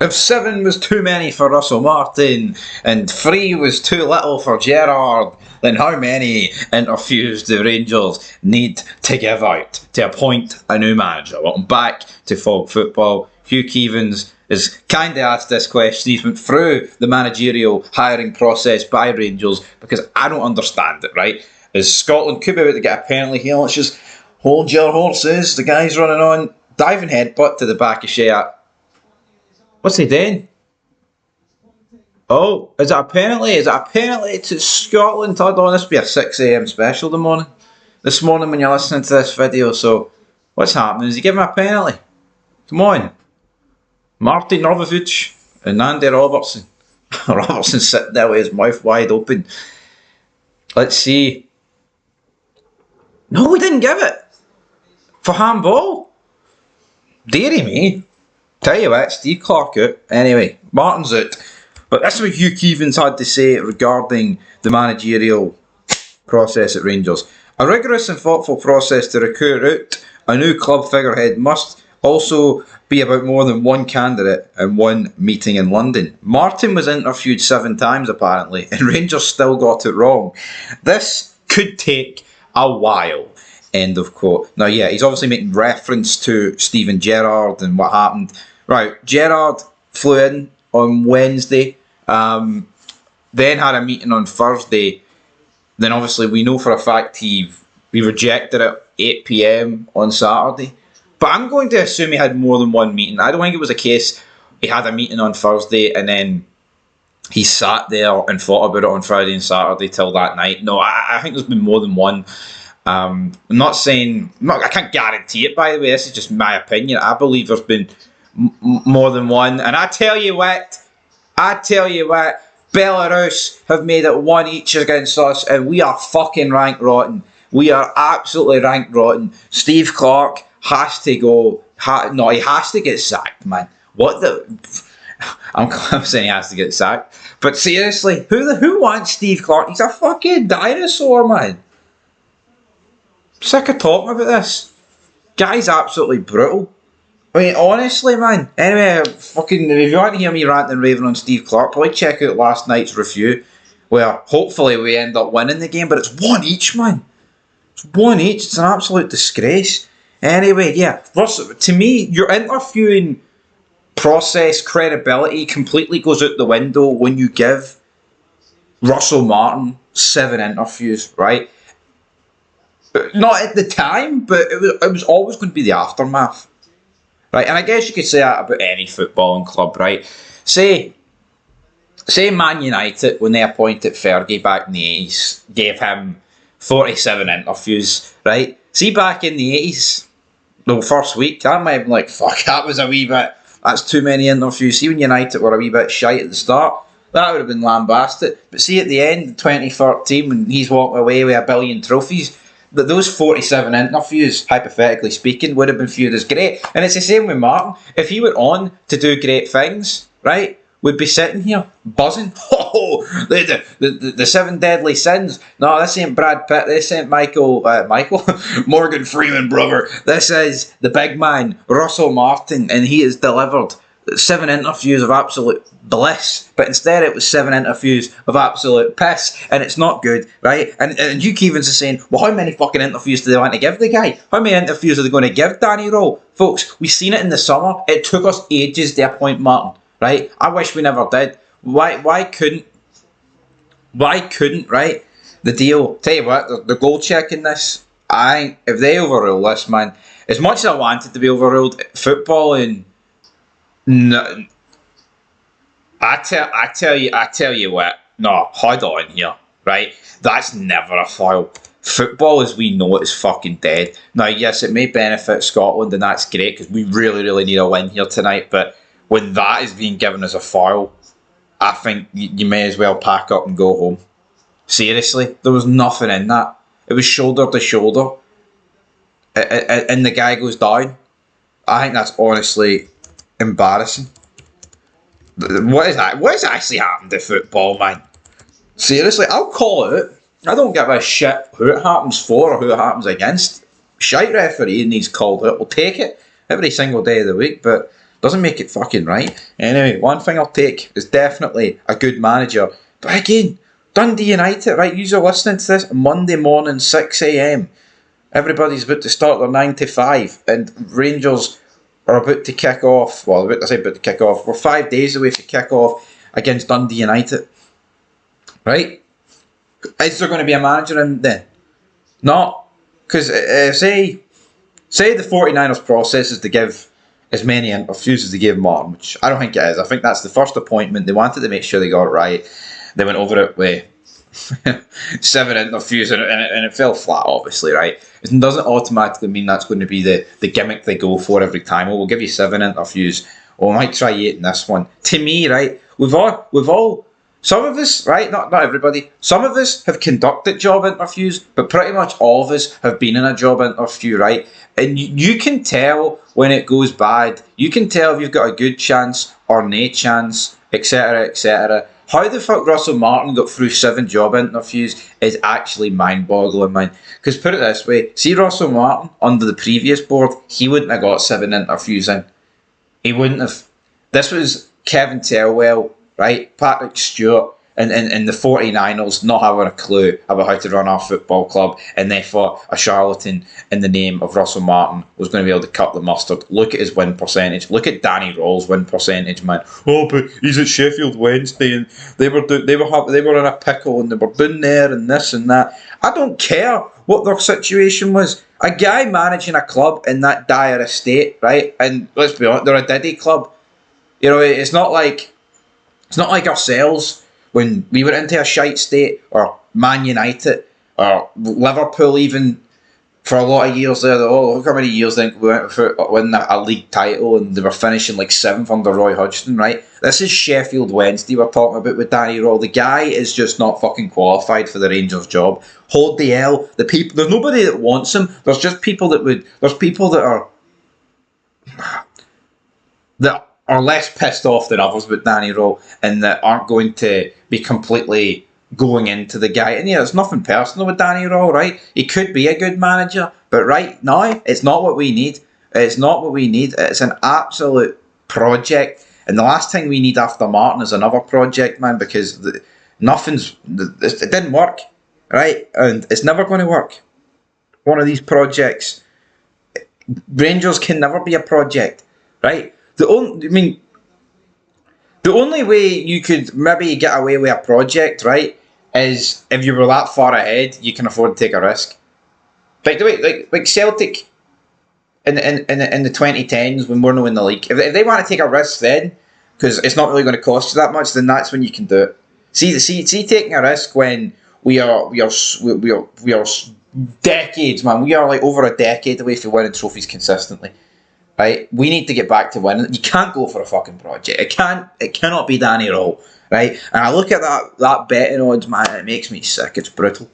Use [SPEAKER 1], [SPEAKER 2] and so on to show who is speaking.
[SPEAKER 1] If 7 was too many for Russell Martin and 3 was too little for Gerrard, then how many interviews do Rangers need to give out to appoint a new manager? Welcome back to Fog Football. Hugh Keevins has kind of asked this question. He's went through the managerial hiring process by Rangers because I don't understand it, right? As Scotland could be about to get a penalty here, let's just hold your horses. The guy's running on. Diving headbutt to the back of Shea. What's he doing? Oh, is it a penalty? Is it a penalty to Scotland? I don't know, this will be a 6 a.m. special this morning when you're listening to this video. So, what's happening? Is he giving a penalty? Come on. Martin Rovovic and Andy Robertson. Robertson sitting there with his mouth wide open. Let's see. No, we didn't give it. For handball. Deary me. Tell you what, Steve Clark out. Anyway, Martin's out. But that's what Hugh Keevins had to say regarding the managerial process at Rangers. A rigorous and thoughtful process to recruit out a new club figurehead must also be about more than one candidate and one meeting in London. Martin was interviewed 7 times apparently, and Rangers still got it wrong. This could take a while. End of quote. Now, yeah, he's obviously making reference to Steven Gerrard and what happened. Right, Gerrard flew in on Wednesday, then had a meeting on Thursday. Then obviously we know for a fact he rejected it at 8 p.m. on Saturday. But I'm going to assume he had more than one meeting. I don't think it was a case he had a meeting on Thursday and then he sat there and thought about it on Friday and Saturday till that night. No, I think there's been more than one. I'm not saying... I can't guarantee it, by the way. This is just my opinion. I believe there's been more than one. And I tell you what, Belarus have made it 1 each against us, and we are fucking rank rotten. We are absolutely rank rotten. Steve Clark has to go. He has to get sacked, man. What the... I'm saying he has to get sacked. But seriously, who wants Steve Clark? He's a fucking dinosaur, man. Sick of talking about this. Guy's absolutely brutal. I mean, honestly, man. Anyway, fucking, if you want to hear me ranting and raving on Steve Clark, probably check out last night's review, where hopefully we end up winning the game, but it's 1 each, man. It's 1 each. It's an absolute disgrace. Anyway, yeah. To me, your interviewing process credibility completely goes out the window when you give Russell Martin 7 interviews, right? Not at the time, but it was always going to be the aftermath. Right, and I guess you could say that about any footballing club, right? Say Man United, when they appointed Fergie back in the 80s, gave him 47 interviews, right? See, back in the 80s, the first week, that might have been like, fuck, that was a wee bit, that's too many interviews. See, when United were a wee bit shite at the start, that would have been lambasted. But see, at the end, 2013, when he's walking away with 1 billion trophies, that those 47 interviews, hypothetically speaking, would have been viewed as great. And it's the same with Martin. If he went on to do great things, right, we'd be sitting here buzzing. Oh, the 7 deadly sins. No, this ain't Brad Pitt. This ain't Michael Morgan Freeman, brother. This is the big man, Russell Martin, and he has delivered 7 interviews of absolute bliss, but instead it was 7 interviews of absolute piss, and it's not good, right? And Hugh Keevins is saying, well, how many fucking interviews do they want to give the guy? How many interviews are they going to give Danny Rowe? Folks, we've seen it in the summer. It took us ages to appoint Martin, right? I wish we never did. Why couldn't, right? The deal, tell you what, the goal checking this, if they overrule this, man, as much as I wanted to be overruled, football and no, I tell you what. No, hold on here, right? That's never a foul. Football, as we know it, is fucking dead. Now, yes, it may benefit Scotland, and that's great because we really, really need a win here tonight. But when that is being given as a foul, I think you may as well pack up and go home. Seriously, there was nothing in that. It was shoulder to shoulder, and the guy goes down. I think that's honestly embarrassing. What is that? What has actually happened to football, man? Seriously, I'll call it out. I don't give a shit who it happens for or who it happens against. Shite referee needs called out. We'll take it every single day of the week. But Doesn't make it fucking right. Anyway, one thing I'll take is definitely a good manager. But again, Dundee United, right? You're listening to this Monday morning, 6 a.m. Everybody's about to start their 9 to 5, and Rangers are about to kick off. Well, about to kick off. We're 5 days away from kick off against Dundee United. Right? Is there going to be a manager in then? Not. Because say the 49ers process is to give as many interviews as they gave Martin, which I don't think it is. I think that's the first appointment. They wanted to make sure they got it right. They went over it with 7 interviews and it fell flat, obviously, right? It doesn't automatically mean that's going to be the gimmick they go for every time. Oh, we'll give you 7 interviews. Or we might try 8 in this one. To me, right, we've all some of us, right, not everybody, some of us have conducted job interviews, but pretty much all of us have been in a job interview, right? And you can tell when it goes bad. You can tell if you've got a good chance or no chance, etc., etc. How the fuck Russell Martin got through 7 job interviews is actually mind-boggling, man. Because put it this way, see Russell Martin under the previous board, he wouldn't have got 7 interviews in. He wouldn't have. This was Kevin Telwell, right? Patrick Stewart and the 49ers not having a clue about how to run our football club, and therefore a charlatan in the name of Russell Martin was going to be able to cut the mustard. Look at his win percentage. Look at Danny Rawls' win percentage, man. Oh, but he's at Sheffield Wednesday and they were in a pickle and they were doing there and this and that. I don't care what their situation was. A guy managing a club in that dire state, right? And let's be honest, they're a Diddy club. You know, it's not like ourselves when we went into a shite state, or Man United, or Liverpool even, for a lot of years there. Oh, look how many years we went for winning a league title and they were finishing like 7th under Roy Hodgson, right? This is Sheffield Wednesday we're talking about with Danny Rawls. The guy is just not fucking qualified for the Rangers job. Hold the L. The people, there's nobody that wants him. There's just people that would. There's people that are less pissed off than others with Danny Rawls and that aren't going to be completely going into the guy. And yeah, it's nothing personal with Danny Rawls, right? He could be a good manager, but right now, it's not what we need. It's not what we need. It's an absolute project. And the last thing we need after Martin is another project, man, because it didn't work, right? And it's never going to work. One of these projects, Rangers can never be a project, right? The only way you could maybe get away with a project, right, is if you were that far ahead, you can afford to take a risk. Like the way, like Celtic in the 2010s when we're not in the league. If they want to take a risk then, because it's not really going to cost you that much, then that's when you can do it. See, taking a risk when we are decades, man. We are like over a decade away from winning trophies consistently. Right, we need to get back to winning. You can't go for a fucking project. It cannot be Danny Rawls, right? And I look at that betting odds, man. It makes me sick. It's brutal.